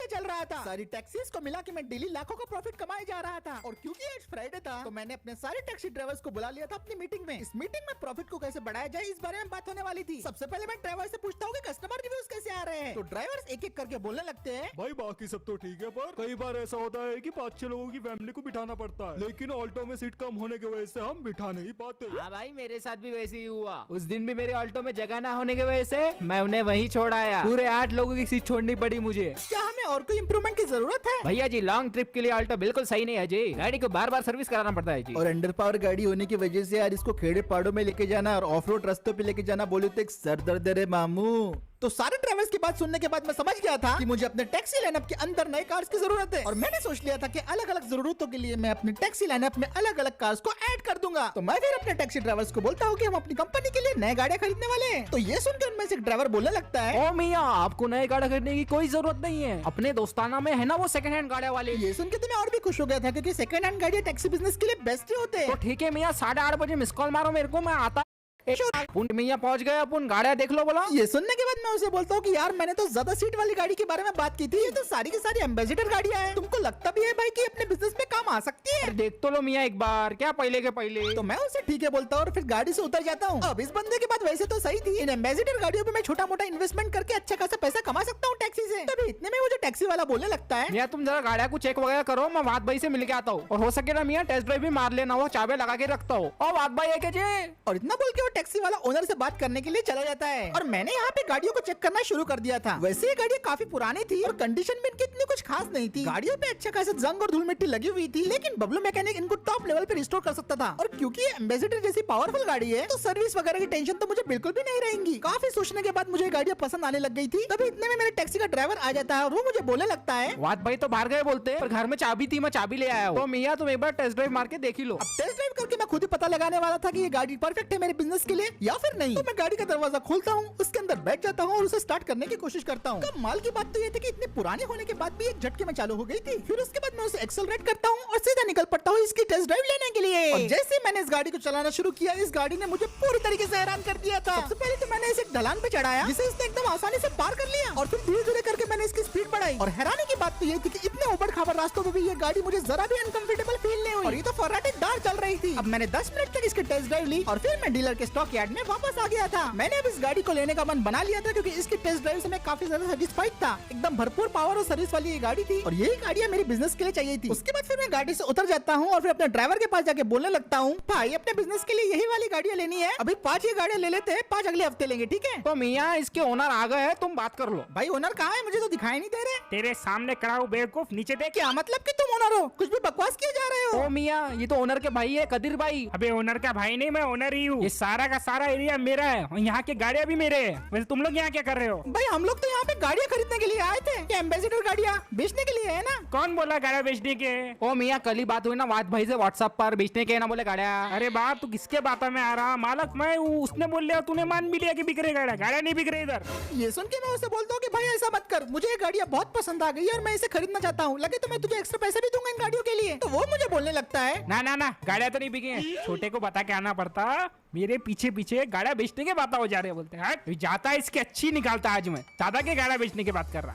चल रहा था। सारी टैक्सीज को मिला के मैं डेली लाखों का प्रॉफिट कमाए जा रहा था। और क्योंकि आज फ्राइडे था तो मैंने अपने सारे टैक्सी ड्राइवर्स को बुला लिया था अपनी मीटिंग में। इस मीटिंग में प्रॉफिट को कैसे बढ़ाया जाए इस बारे में बात होने वाली थी। सबसे पहले मैं ड्राइवर से पूछता हूँ कि कस्टमर रिव्यूज कैसे आ रहे हैं। तो ड्राइवर्स एक एक करके बोलने लगते हैं, भाई बाकी सब तो ठीक है, पर कई बार ऐसा होता है कि 5-6 लोगों की फैमिली को बिठाना पड़ता है, लेकिन ऑल्टो में सीट कम होने की वजह से हम बिठा नहीं पाते। हाँ भाई, मेरे साथ भी वैसे ही हुआ। उस दिन भी मेरे ऑल्टो में जगह ना होने की वजह से मैं उन्हें वहीं छोड़ आया। पूरे 8 लोगों की सीट छोड़नी पड़ी मुझे। क्या हमें और कोई इम्प्रूवमेंट की जरूरत है? भैया जी, लॉन्ग ट्रिप के लिए ऑल्टो बिल्कुल सही नहीं है जी। गाड़ी को बार बार सर्विस कराना पड़ता है जी। और अंडर पावर गाड़ी होने की वजह से यार इसको खेड़े पहाड़ों में लेके जाना और ऑफ रोड रास्तों पे लेके जाना बोले तो एक सर दर्द है मामू। तो सारे ड्राइवर्स की बात सुनने के बाद मैं समझ गया था कि मुझे अपने टैक्सी लाइनअप के अंदर नए कार्स की जरूरत है। और मैंने सोच लिया था कि अलग अलग जरूरतों के लिए मैं अपने टैक्सी लाइनअप में अलग अलग कार्स को ऐड कर दूंगा। तो मैं फिर अपने टैक्सी ड्राइवर्स को बोलता हूँ कि हम अपनी कंपनी के लिए नए गाड़ियाँ खरीदने वाले हैं। तो ये सुनकर उनमें से एक ड्राइवर बोलने लगता है, ओ मियाँ, आपको नए गाड़ी खरीदने की कोई जरूरत नहीं है। अपने दोस्ताना में है ना वो सेकंड हैंड गाड़ियाँ वाले। ये सुन के तो मैं और भी खुश हो गया था क्योंकि सेकंड हैंड गाड़ियाँ टैक्सी बिजनेस के लिए बेस्ट ही होते तो हैं। ठीक है मियाँ, 8:30 बजे मिस कॉल मारो मेरे को, मैं आता। मियाँ पहुँच गए, अपन गाड़ियाँ देख लो बोला। ये सुनने के बाद मैं उसे बोलता हूँ कि यार मैंने तो ज्यादा सीट वाली गाड़ी के बारे में बात की थी, ये तो सारी की सारी एम्बेसडर गाड़ियाँ हैं। तुमको लगता भी है भाई कि अपने बिजनेस में काम आ सकती है? अरे देख तो लो मियाँ एक बार, क्या पहले के पहले। तो मैं उसे ठीक है बोलता हूँ और फिर गाड़ी से उतर जाता हूँ। अब इस बंदे की बात वैसे तो सही थी, इन एम्बेसडर गाड़ियों पे मैं छोटा मोटा इन्वेस्टमेंट करके अच्छा खासा पैसा कमा सकता हूँ टैक्सी से। तभी इतने में मुझे टैक्सी वाला बोलने लगता है, मियाँ तुम जरा गाड़ियाँ को चेक वगैरह करो, मैं वाद भाई से मिल के आता हूँ। और हो सके ना मियाँ टेस्ट ड्राइव भी मार लेना, वो चाबी लगा के रखता हूँ। और वाद भाई है जी। और इतना बोल के वो टैक्सी वाला ओनर से बात करने के लिए चला जाता है। और मैंने यहाँ पे गाड़ियों को चेक करना शुरू कर दिया था। वैसे ये गाड़ियाँ काफी पुरानी थी और कंडीशन भी इनकी इतनी कुछ खास नहीं थी। गाड़ियों पे अच्छा खासा जंग और धूल मिट्टी लगी हुई थी, लेकिन बबलू मैकेनिक इनको टॉप लेवल पे रिस्टोर कर सकता था। और क्योंकि ये एम्बेसडर जैसी पावरफुल गाड़ी है तो सर्विस वगैरह की टेंशन तो मुझे बिल्कुल भी नहीं रहेंगी। काफी सोचने के बाद मुझे गाड़ियाँ पसंद आने लग गई थी। तभी इतने में मेरे टैक्सी का ड्राइवर आ जाता है और वो मुझे बोलने लगता है, वाद भाई तो बाहर गए बोलते हैं, पर घर में चाबी थी, मैं चाबी ले आया हूँ। तो मियाँ तुम एक बार टेस्ट ड्राइव मार के देख ही लो। अब टेस्ट ड्राइव करके मैं खुद ही पता लगाने वाला था कि ये गाड़ी परफेक्ट है मेरे बिजनेस के लिए या फिर नहीं। तो मैं गाड़ी का दरवाजा खोलता हूँ, उसके अंदर बैठ जाता हूँ और उसे स्टार्ट करने की कोशिश करता हूँ। कमाल की बात तो ये थी कि इतने पुराने होने के बाद भी एक झटके में चालू हो गई थी। फिर उसके बाद मैं उसे एक्सेलरेट करता हूँ और सीधा निकल पड़ता हूँ इसकी टेस्ट ड्राइव लेने के लिए। और जैसे ही मैंने इस गाड़ी को चलाना शुरू किया, इस गाड़ी ने मुझे पूरी तरीके से हैरान कर दिया था। सबसे पहले तो मैंने इसे एक ढलान पे चढ़ाया जिसे इसने एकदम आसानी से पार कर लिया और फिर धीरे धीरे करके मैंने इसकी स्पीड बढ़ाई। और हैरानी की बात तो ये थी कि इतने ऊबड़ खाबड़ रास्तों में भी ये गाड़ी मुझे जरा भी अनकंफर्टेबल फील नहीं हुई। और ये तो फर्राटेदार चल रही थी। अब मैंने 10 मिनट तक इसकी टेस्ट ड्राइव ली और फिर मैं डीलर के स्टॉक यार्ड में वापस आ गया था। मैंने अब इस गाड़ी को लेने का मन बना लिया था क्योंकि इसकी टेस्ट ड्राइव से मैं काफी ज्यादा सेटिस्फाइड था। एकदम भरपूर पावर और सर्विस वाली ये गाड़ी थी और यही गाड़ियाँ मेरी बिजनेस के लिए चाहिए थी। उसके बाद फिर मैं गाड़ी से उतर जाता हूँ और फिर अपने ड्राइवर के पास जाके बोलने लगता हूँ, भाई अपने बिजनेस के लिए यही वाली गाड़ियाँ लेनी है, अभी 5 ये गाड़ियाँ ले लेते हैं, 5 अगले हफ्ते लेंगे, ठीक है? तो मियाँ इसके ओनर आ गए हैं, तुम बात कर लो। भाई ओनर कहाँ है? मुझे तो दिखाई नहीं दे रहे। तेरे सामने खड़ा हूँ बेवकूफ, नीचे देख। क्या मतलब कि तुम ओनर हो? कुछ भी बकवास किए जा रहे हो। ओ मियाँ, ये तो ओनर के भाई है, कदीर भाई। अबे ओनर का भाई नहीं, मैं ओनर ही हूँ। ये सारा का सारा एरिया मेरा है और यहाँ की गाड़ियाँ भी मेरे हैं। वैसे तुम लोग यहाँ क्या कर रहे हो? भाई हम लोग तो यहाँ पे गाड़ियाँ खरीदने के लिए आए थे। ये एम्बेसडर गाड़ियाँ बेचने के लिए है ना? कौन बोला गाड़ियाँ बेचने के? ओ मियाँ, कल ही बात हुई ना वाद भाई से व्हाट्सएप पर, बेचने के ना बोले गाड़ियाँ। अरे बाप, तू किसके बातों में आ रहा? मालक मैं हूँ, उसने बोल लिया, तूने मान भी लिया कि बिक रही गाड़ियाँ। गाड़ियाँ नहीं बिक रही इधर। ये सुन के मैं उसे बोलता हूँ कि भाई ऐसा मत कर, मुझे ये गाड़ियाँ बहुत पसंद आ गई है और मैं इसे खरीदना चाहता हूँ, लगे तो मैं तुझे एक्स्ट्रा पैसे भी दूंगा इन गाड़ियों के लिए। तो वो मुझे बोलने लगता है, ना ना ना, गाड़ियाँ तो नहीं बिकी हैं। छोटे को बता के आना पड़ता, मेरे पीछे पीछे गाड़ियाँ बेचने के बात हो जा रहे हैं। बोलते हैं जाता है इसकी अच्छी निकालता। आज मैं दादा के गाड़ियाँ बेचने की बात कर रहा।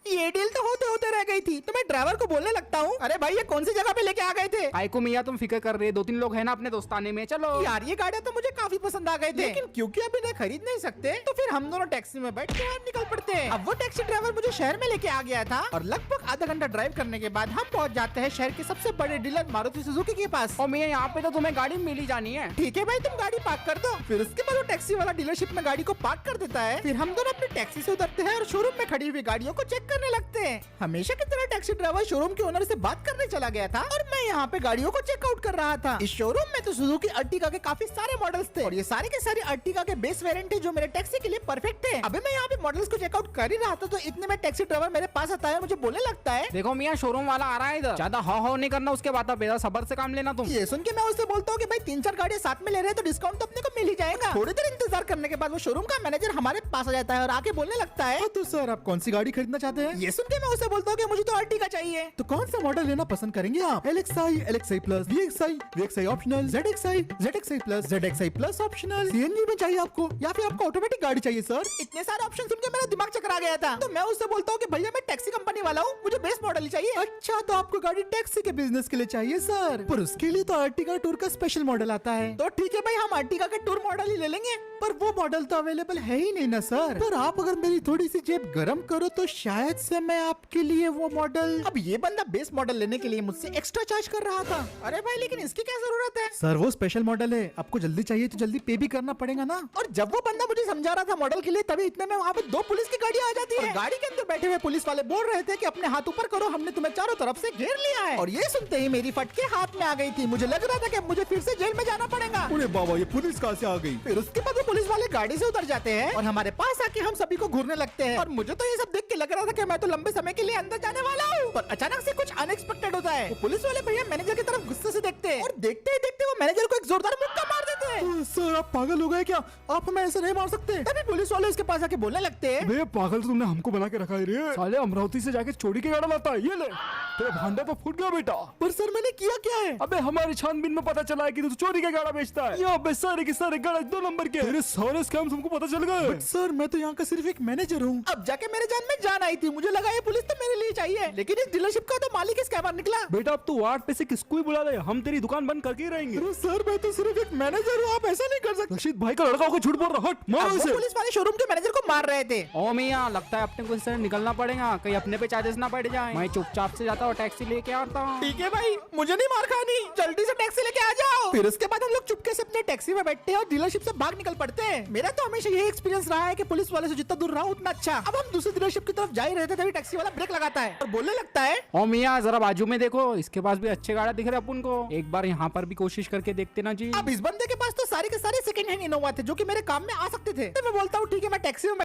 ये डील तो होते होते रह गई थी। तो मैं ड्राइवर को बोलने लगता हूँ, अरे भाई ये कौन सी जगह पे लेके आ गए थे? आई को मियाँ तुम फिक्र कर रहे, 2-3 लोग है ना अपने दोस्ताने में, चलो। यार ये गाड़ियाँ तो मुझे काफी पसंद आ गए थे, लेकिन क्योंकि अभी इन्हें खरीद नहीं सकते तो फिर हम दोनों टैक्सी में बैठ के निकल पड़ते हैं। अब वो टैक्सी ड्राइवर मुझे शहर में लेके आ गया था और लगभग आधा घंटा ड्राइव करने के बाद हम पहुँच जाते हैं शहर के सबसे बड़े डीलर मारुति सुजुकी के पास। और मियाँ यहाँ पे तो तुम्हें गाड़ी मिल ही जानी है। ठीक है भाई, तुम गाड़ी पार्क कर दो। फिर उसके बाद वो टैक्सी वाला डीलरशिप में गाड़ी को पार्क कर देता है। फिर हम दोनों अपनी टैक्सी से उतरते हैं और शोरूम में खड़ी हुई गाड़ियों को चेक करने लगते हैं। हमेशा की तरह टैक्सी ड्राइवर शोरूम के ओनर से बात करने चला गया था और मैं यहाँ पे गाड़ियों को चेकआउट कर रहा था। इस शोरूम में तो सुजुकी अर्टिगा के काफी सारे मॉडल्स थे और ये सारे के सारे अर्टिगा के बेस वेरिएंट थे जो मेरे टैक्सी के लिए परफेक्ट है। अभी मैं यहाँ पे मॉडल्स को चेकआउट कर ही रहा था तो इतने में टैक्सी ड्राइवर मेरे पास आता है, मुझे बोलने लगता है, देखो मियाँ शोरूम वाला आ रहा है इधर, ज्यादा हो नहीं करना उसके बाद, बेटा सबर से काम लेना तुम। ये सुन के मैं उससे बोलता हूँ कि भाई 3-4 गाड़ियाँ साथ में ले रहे हैं तो डिस्काउंट तो अपने को मिल ही जाएगा। थोड़ी देर इंतजार करने के बाद वो शोरूम का मैनेजर हमारे पास आ जाता है और आके बोलने लगता है, तो सर आप कौन सी गाड़ी खरीदना चाहते हैं? ये सुन के मैं उसे बोलता हूँ दोगे, मुझे तो आर्टिका चाहिए। तो कौन सा मॉडल लेना पसंद करेंगे आप? LXi, LXi plus, VXi, VXi optional, ZXi, ZXi plus, ZXi plus optional, CNG में चाहिए आपको या फिर आपको ऑटोमेटिक गाड़ी चाहिए सर? इतने सारे ऑप्शन सुन के मेरा दिमाग चकरा गया था। तो मैं उससे बोलता हूँ कि भैया मैं टैक्सी कंपनी वाला हूँ, मुझे बेस मॉडल ही चाहिए। अच्छा, तो आपको गाड़ी टैक्सी के बिजनेस के लिए चाहिए सर, पर उसके लिए तो आर्टिका टूर का स्पेशल मॉडल आता है। तो ठीक है भाई, हम आर्टिका का टूर मॉडल ही ले लेंगे, पर वो मॉडल तो अवेलेबल है ही नहीं ना सर। पर आप अगर मेरी थोड़ी सी जेब गरम करो तो शायद से मैं आपके लिए वो मॉडल। अब ये बंदा बेस मॉडल लेने के लिए मुझसे एक्स्ट्रा चार्ज कर रहा था। अरे भाई, लेकिन इसकी क्या जरूरत है सर? वो स्पेशल मॉडल है, आपको जल्दी चाहिए तो जल्दी पे भी करना पड़ेगा ना। और जब वो बंदा मुझे समझा रहा था मॉडल के लिए, तभी इतने में वहाँ पे 2 पुलिस की गाड़ी आ जाती है। गाड़ी के अंदर बैठे हुए पुलिस वाले बोल रहे थे कि अपने हाथ ऊपर करो, हमने तुम्हें चारों तरफ से घेर लिया है। और ये सुनते ही मेरी फटके हाथ में आ गई थी। मुझे लग रहा था कि अब मुझे फिर से जेल में जाना पड़ेगा। अरे बाबा, ये पुलिस कहाँ से आ गई? फिर उसके बाद वो पुलिस वाले गाड़ी से उतर जाते हैं और हमारे पास आके हम सभी को घूरने लगते हैं। और मुझे तो ये सब देख के लग रहा था कि मैं तो लंबे समय के लिए अंदर जाने वाला हूँ, पर अचानक से कुछ अनएक्सपेक्टेड होता है। वो पुलिस वाले भैया मैनेजर की तरफ गुस्से से देखते हैं और देखते ही देखते वो मैनेजर को एक जोरदार मुक्का मार देते हैं। सर, आप पागल हो गए क्या? आप हमें ऐसे नहीं मार सकते। तभी पुलिस वाले उसके पास आके बोलने लगते हैं, बे पागल, तो तुमने हमको बना के रखा है रे। साले अमरावती से जाके चोरी के गाड़ा लाता है। ये ले, तेरा भांडा तो फूट गया बेटा। पर सर मैंने किया क्या है? अबे हमारी छानबीन में पता चला है कि तू चोरी का गाड़ा बेचता है। यहाँ पे सारे के सारे गाड़ा 2 नंबर के। तेरे सारे स्कैम हमको पता चल गए। सर मैं तो यहाँ का सिर्फ एक मैनेजर हूँ। अब जाके मेरे जान में जान आई थी, मुझे लगा ये पुलिस तो मेरे लिए चाहिए, लेकिन इस डीलरशिप का तो मालिक ही स्कैमर निकला। बेटा, अब तू वार्ड पे से किसको ही बुला ले, हम तेरी दुकान बंद करके ही रहेंगे। अरे सर, मैं तो सिर्फ एक मैनेजर हूँ, आप ऐसा नहीं कर सकते। रशीद भाई का लड़का होकर झूठ बोल रहा, हट मारो अब वो इसे। पुलिस वाले शोरूम के मैनेजर को मार रहे थे। ओ मियां, लगता है अपने को इससे निकलना पड़ेगा, कहीं अपने पे चार्जेस ना पड़ जाए। मैं चुपचाप से जाता हूँ, टैक्सी लेके आता हूँ। ठीक है भाई, मुझे नहीं मार खानी, जल्दी से टैक्सी लेके आ जाओ। फिर उसके बाद हम लोग चुपके से अपने टैक्सी में बैठते हैं और डीलरशिप से भाग निकल पड़ते हैं। मेरा तो हमेशा यही एक्सपीरियंस रहा है कि पुलिस वाले से जितना दूर रहा उतना अच्छा। अब हम दूसरी डीलरशिप की तरफ जा ही रहे थे, तभी टैक्सी वाला ब्रेक लगाता है और बोलने लगता है, ओ मियां, जरा बाजू में देखो, इसके पास भी अच्छे गाड़ा दिख रहे अपन को, एक बार यहाँ पर भी कोशिश करके देखते ना जी। अब इस बंदे के पास तो सारे के सारे सेकंड हैंड इनोवा थे जो कि मेरे काम में आ सकते थे। तो मैं बोलता हूँ ठीक है, मैं टैक्सी में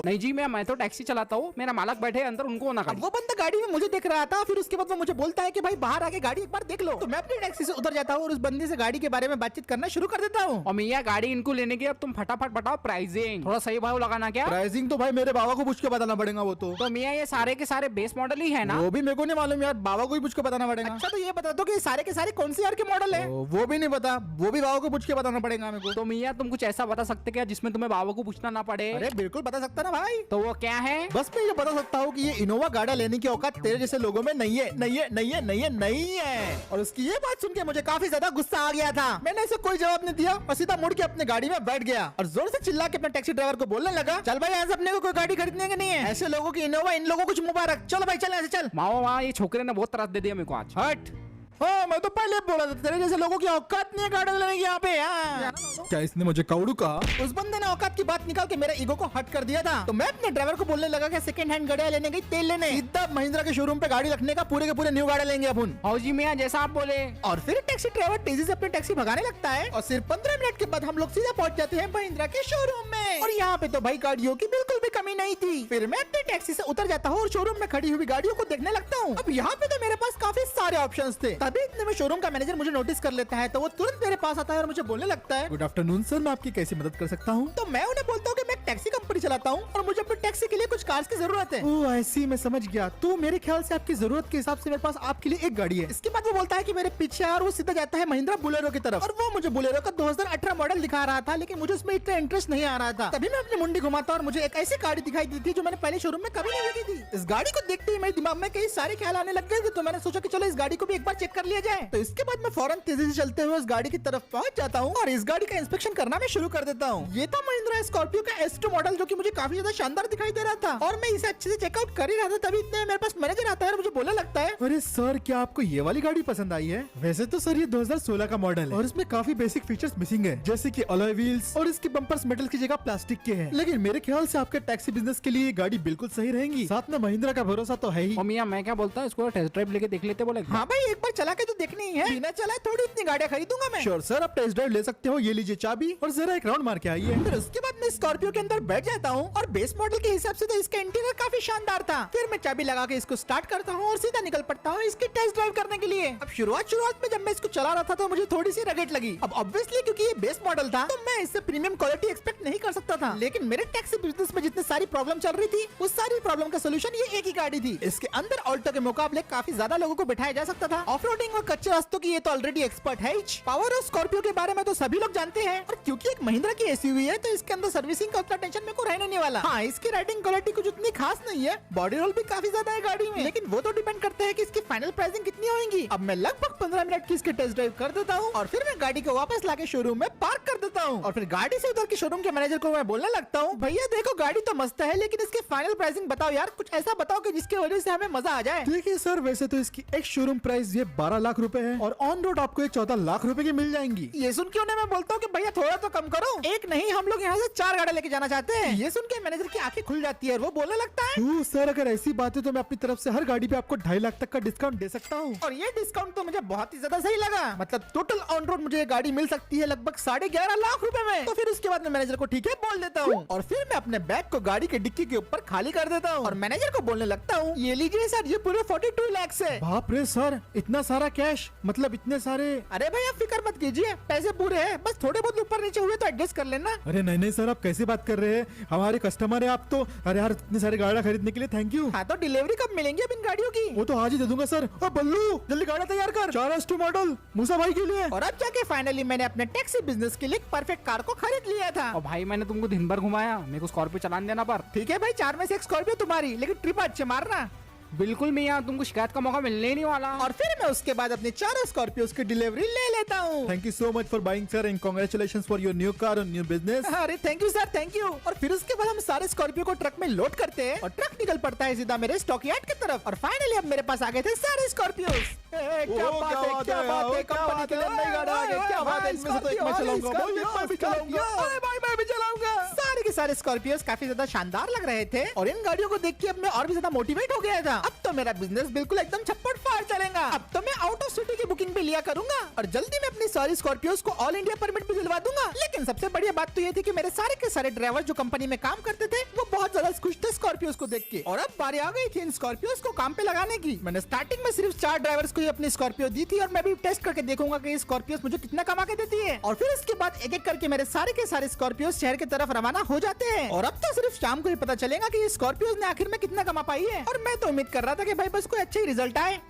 नहीं जी, मैं तो टैक्सी चलाता हूँ, मेरा मालक बैठे अंदर, उनको ना अब गाड़ी। वो बंदा गाड़ी में मुझे देख रहा था। फिर उसके बाद वो मुझे बोलता है कि भाई बाहर आके गाड़ी एक बार देख लो। तो मैं अपनी टैक्सी से उतर जाता हूँ और उस बंदे से गाड़ी के बारे में बातचीत करना शुरू कर देता हूँ। और मियां, गाड़ी इनको लेने की, अब तुम फटाफट बताओ प्राइसिंग, थोड़ा सही भाव लगाना क्या? प्राइसिंग तो भाई मेरे बाबा को पूछ के बताना पड़ेगा। वो तो मियां, ये सारे के सारे बेस मॉडल ही है ना? वो भी मेरे को नहीं मालूम यार, बाबा को ही पूछ के बताना पड़ेगा। अच्छा, तो ये बता दो कि सारे के सारे कौन सी यार के मॉडल है? वो भी नहीं पता, वो भी बाबा को पूछ के बताना पड़ेगा मेरे को। तो मियां, तुम कुछ ऐसा बता सकते क्या जिसमें तुम्हें बाबा को पूछना ना पड़े? अरे बिल्कुल बता सकता ना भाई। तो वो क्या है? बस मैं ये बता सकता हूँ कि ये इनोवा गाड़ा लेने की औकात तेरे जैसे लोगों में नहीं है, नहीं है, नहीं है, नहीं है, नहीं है। और उसकी ये बात सुन के मुझे काफी ज्यादा गुस्सा आ गया था। मैंने इसे कोई जवाब नहीं दिया और सीधा मुड़ के अपने गाड़ी में बैठ गया और जोर से चिल्ला के अपने टैक्सी ड्राइवर को बोलने लगा, चल भाई, आज अपने को कोई गाड़ी खरीदने की नहीं है, ऐसे लोगों की इनोवा, इन लोगों को कुछ मुबारक, चलो भाई चल ऐसे चल। माओ वहाँ, ये छोकरे ने बहुत त्रास दे दिया मेरे को आज। हट। हाँ, मैं तो पहले बोला था तेरे जैसे लोगों की औकात नहीं है गाड़ी लेने की यहाँ पे। क्या इसने मुझे काउडू कहा? उस बंदे ने औकात की बात निकाल के मेरे ईगो को हट कर दिया था। तो मैं अपने ड्राइवर को बोलने लगा कि सेकंड हैंड गाड़ियां लेने गई तेल लेने, सीधा महिंद्रा के शोरूम पे गाड़ी रखने का, पूरे के पूरे न्यू गाड़ी लेंगे अपन। हाँ जी मियां, जैसा आप बोले। और फिर टैक्सी ड्राइवर तेजी से अपनी टैक्सी भगाने लगता है और सिर्फ 15 मिनट के बाद हम लोग सीधा पहुंच जाते हैं महिंद्रा के शोरूम में। और यहाँ पे तो भाई गाड़ियों की बिल्कुल भी कमी नहीं थी। फिर मैं अपनी टैक्सी से उतर जाता हूँ और शोरूम में खड़ी हुई गाड़ियों को देखने लगता हूँ। अब यहाँ पे तो मेरे पास काफी सारे ऑप्शंस थे। तभी इतने में शोरूम मैनेजर मुझे नोटिस कर लेता है, तो वो तुरंत मेरे पास आता है और मुझे बोलने लगता है, गुड आफ्टरनून सर, मैं आपकी कैसी मदद कर सकता हूँ? तो मैं उन्हें बोलता हूँ कि मैं एक टैक्सी कंपनी चलाता हूँ और मुझे अपनी टैक्सी के लिए कुछ कार्स की जरूरत है। ओह ऐसी, मैं समझ गया। तो मेरे ख्याल से आपकी जरूरत के हिसाब से मेरे पास आपके लिए एक गाड़ी है। इसके बाद वो बोलता है कि मेरे पीछे और वो सीधा जाता है महिंद्रा बुलेरो की तरफ और वो मुझे बुलेरो का 2018 मॉडल दिखा रहा था, लेकिन मुझे उसमें इतना इंटरेस्ट नहीं आ रहा था। तभी मैं अपनी मुंडी घुमाता और मुझे एक ऐसी गाड़ी दिखाई दी थी जो मैंने पहले शोरूम में कभी नहीं देखी थी। इस गाड़ी को देखते ही मेरे दिमाग में कई सारे ख्याल आने लग गए थे, तो मैंने सोचा कि चलो इस गाड़ी को भी एक बार चेक कर लिया जाए। तो इसके बाद मैं फौरन तेजी से चलते हुए उस गाड़ी की तरफ पहुंच जाता हूँ और इस गाड़ी का इंस्पेक्शन करना मैं शुरू कर देता हूँ। ये था महिंद्रा स्कॉर्पियो का S2 मॉडल जो कि मुझे काफी ज्यादा शानदार दिखाई दे रहा था और मैं इसे अच्छे से चेकआउट कर ही रहा था। तभी इतने मेरे पास मैनेजर आता है और मुझे बोलने लगता है, अरे सर, क्या आपको ये वाली गाड़ी पसंद आई है? वैसे तो सर ये 2016 का मॉडल है और इसमें काफी बेसिक फीचर्स मिसिंग है, जैसे कि अलॉय व्हील्स और इसके बम्पर्स मेटल की जगह प्लास्टिक के हैं। लेकिन मेरे ख्याल से आपके टैक्सी बिजनेस के लिए ये गाड़ी बिल्कुल सही रहेगी। साथ में महिंद्रा का भरोसा तो है ही। ओ मियां, मैं क्या बोलता हूँ, इसको टेस्ट ड्राइव लेके देख लेते बोले। हाँ भाई, एक बार चला के तो देखनी ही है, बिना चलाए थोड़ी इतनी गाड़ियाँ खरीदूंगा मैं। श्योर सर, आप टेस्ट ड्राइव ले सकते हो, ये लीजिए चाबी और जरा एक राउंड मार के आइए। फिर उसके बाद मैं स्कॉर्पियो के अंदर बैठ जाता हूँ और बेस मॉडल के हिसाब से तो इसका इंटीरियर काफी शानदार था। फिर मैं चाबी लगा के इसको स्टार्ट करता हूँ और सीधा निकल पड़ता हूँ इसकी टेस्ट ड्राइव करने के लिए। अब शुरुआत में जब मैं इसको चला रहा था तो मुझे थोड़ी सी रगड़ लगी। अब ऑब्वियसली क्योंकि ये बेस मॉडल था तो मैं इससे प्रीमियम क्वालिटी एक्सपेक्ट नहीं कर सकता था। लेकिन मेरे टैक्सी बिजनेस में जितनी सारी प्रॉब्लम चल रही थी उस सारी प्रॉब्लम का सोल्यूशन ये एक ही गाड़ी थी। इसके अंदर ऑल्टो के मुकाबले काफी ज्यादा लोगों को बिठाया जा सकता था। ऑफ रोडिंग और कच्चे रास्तों की ये तो ऑलरेडी एक्सपर्ट है। पावर और स्कॉर्पियो के बारे में तो सभी लोग जानते हैं और क्योंकि एक महिंद्रा की एसयूवी है तो इसके अंदर सर्विसिंग का उतना टेंशन मेरे को रहने नहीं वाला। हाँ, इसकी राइडिंग क्वालिटी कुछ उतनी खास नहीं है, बॉडी रोल भी काफी ज्यादा है गाड़ी में, लेकिन वो तो डिपेंड करता है कि इसकी फाइनल प्राइसिंग कितनी होगी। अब मैं लगभग 15 मिनट की इसकी टेस्ट ड्राइव कर देता हूँ और फिर मैं गाड़ी को वापस लाके शोरूम में पार्क कर देता हूँ और फिर गाड़ी से उधर के शोरूम के मैनेजर को मैं बोलने लगता हूँ, भैया देखो गाड़ी तो मस्त है लेकिन इसकी फाइनल प्राइसिंग बताओ यार, कुछ ऐसा बताओ कि जिसकी वजह से हमें मजा आ जाए। देखिए सर, वैसे तो इसकी एक शोरूम प्राइस ये 12 लाख रुपए है और ऑन रोड आपको एक 14 लाख रुपए की मिल जाएंगी। ये सुन के उन्हें मैं बोलता हूँ कि भैया थोड़ा तो कम करो, एक नहीं हम लोग यहाँ से 4 गाड़ी लेके जाना चाहते हैं। ये सुन के मैनेजर की आंखें खुल जाती है और वो बोलने लगता है, सर अगर ऐसी बात है तो मैं अपनी तरफ से हर गाड़ी पे आपको 2.5 लाख तक का डिस्काउंट दे सकता हूँ। और ये डिस्काउंट तो मुझे बहुत ही ज्यादा सही लगा। मतलब टोटल ऑन रोड मुझे ये गाड़ी मिल सकती है लगभग 11.5 लाख रुपए में। तो फिर उसके बाद मैं मैनेजर को ठीक है बोल देता हूँ और फिर मैं अपने बैग को गाड़ी के डिक्की के ऊपर खाली कर देता हूँ और मैनेजर को बोलने लगता हूँ, ये लीजिए सर, ये पूरे 42 लाख है। बाप रे सर, इतना सारा कैश, मतलब इतने सारे। अरे भैया फिक्र मत कीजिए, पैसे पूरे हैं, बस थोड़े बहुत ऊपर नीचे हुए तो एडजस्ट कर लेना। अरे नहीं नहीं सर, आप कैसे बात कर रहे हैं, हमारे कस्टमर है आप तो। अरे यार, इतनी सारी गाड़ियाँ खरीदने के लिए थैंक यू। हाँ तो डिलीवरी कब मिलेंगी अब इन गाड़ियों की? वो तो आज ही दे दूंगा सर। और बल्लू जल्दी गाड़ी तैयार कर, 4S2 मॉडल मूसा भाई के लिए। और अब जाके फाइनली मैंने अपने टैक्सी बिजनेस के लिए परफेक्ट कार को खरीद लिया था। और भाई मैंने तुमको दिन भर घुमाया, मेरे को स्कॉर्पियो चलाने देना पर। ठीक है भाई, 4 में से एक स्कॉर्पियो तुम्हारी, लेकिन ट्रिप अच्छे मारना। बिल्कुल मियां, तुमको शिकायत का मौका मिलने ही नहीं वाला। और फिर मैं उसके बाद अपने 4 स्कॉर्पियोज की डिलीवरी ले लेता हूँ। Thank you so much for buying sir and congratulations for your new car और न्यू बिजनेस। अरे thank you sir, thank you. और फिर उसके बाद हम सारे स्कॉर्पियो को ट्रक में लोड करते हैं और ट्रक निकल पड़ता है सीधा मेरे स्टॉक यार्ड की तरफ। और फाइनली अब मेरे पास आ गए थे सारे स्कॉर्पियोज। क्या बात है, क्या बात है, कंपनी के लिए नई गाड़ी आ गई, क्या बात है। इसमें से तो एक मैं चलाऊंगा भाई, मैं भी चलाऊंगा। अरे भाई मैं भी चलाऊंगा। सारे के सारे स्कॉर्पियोज काफी ज्यादा शानदार लग रहे थे और इन गाड़ियों को देख के अब मैं और भी ज्यादा मोटिवेट हो गया था। अब तो मेरा बिजनेस बिल्कुल एकदम छप्पड़ फाड़ चलेगा। अब तो मैं आउट ऑफ सिटी की बुकिंग भी लिया करूंगा और जल्दी मैं अपनी सारी स्कॉर्पियोज को ऑल इंडिया परमिट भी दिलवा दूंगा। लेकिन सबसे बढ़िया बात तो ये थी कि मेरे सारे के सारे ड्राइवर जो कंपनी में काम करते थे वो बहुत ज्यादा खुश थे स्कॉर्पियोज को देख के। और अब बारी आ गई थी इन स्कॉर्पियोज को काम पे लगाने की। मैंने स्टार्टिंग में सिर्फ 4 ड्राइवर्स को ही अपनी स्कॉर्पियो दी थी और मैं भी टेस्ट करके देखूंगा कि स्कॉर्पियोज मुझे कितना कमा के देती है। और फिर इसके बाद एक एक करके मेरे सारे के सारे स्कॉर्पियोज शहर की तरफ रवाना हो जाते हैं। और अब तो सिर्फ शाम को ही पता चलेगा कि स्कॉर्पियोज ने आखिर में कितना कमा पाई है। और मैं तो उम्मीद कर रहा था कि भाई बस कोई अच्छा ही रिजल्ट आए।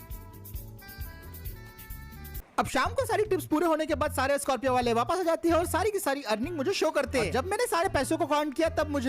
अब शाम को सारी टिप्स पूरे होने के बाद सारे स्कॉर्पियो वाले वापस आ जाती है और सारी की सारी अर्निंग मुझे शो करते हैं। जब मैंने सारे पैसों को काउंट किया तब मुझे